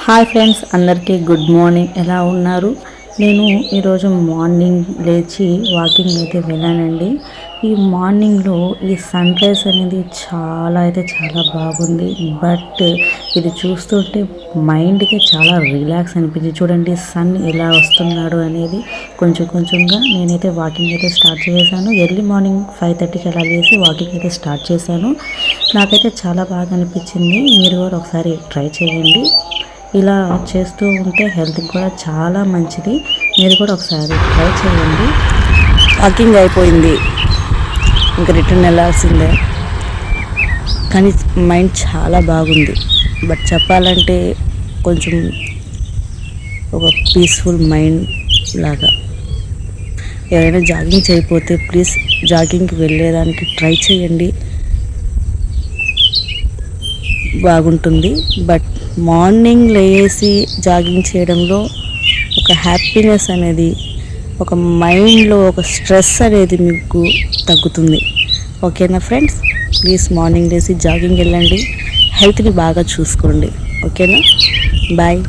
Hi friends, అందరికీ good morning. ఎలా ఉన్నారు? నేను ఈరోజు మార్నింగ్ లేచి వాకింగ్ అయితే వెళ్ళానండి. ఈ మార్నింగ్లో ఈ సన్ రైజ్ అనేది చాలా బాగుంది. బట్ ఇది చూస్తుంటే మైండ్కి చాలా రిలాక్స్ అనిపించింది. చూడండి సన్ ఎలా వస్తున్నాడు అనేది. కొంచెంగా నేనైతే వాకింగ్ అయితే స్టార్ట్ చేశాను. ఎర్లీ మార్నింగ్ 5:30కి అలా లేసి వాకింగ్ అయితే స్టార్ట్ చేశాను. నాకైతే చాలా బాగా అనిపించింది. మీరు కూడా ఒకసారి ట్రై చేయండి. ఇలా చేస్తూ ఉంటే హెల్త్కి కూడా చాలా మంచిది. మీరు కూడా ఒకసారి ట్రై చేయండి. వాకింగ్ అయిపోయింది, ఇంకా రిటర్న్ వెళ్ళాల్సిందే. కానీ మైండ్ చాలా బాగుంది. బట్ చెప్పాలంటే కొంచెం ఒక పీస్ఫుల్ మైండ్ లాగా. ఎవరైనా జాగింగ్ చేయకపోతే ప్లీజ్ జాగింగ్కి వెళ్ళేదానికి ట్రై చేయండి, బాగుంటుంది. బట్ మార్నింగ్ లేసి జాగింగ్ చేయడంలో ఒక హ్యాపీనెస్ అనేది, ఒక మైండ్లో ఒక స్ట్రెస్ అనేది మీకు తగ్గుతుంది. ఓకేనా ఫ్రెండ్స్? ప్లీజ్ మార్నింగ్ లేసి జాగింగ్ వెళ్ళండి, హెల్త్ని బాగా చూసుకోండి. ఓకేనా? బాయ్.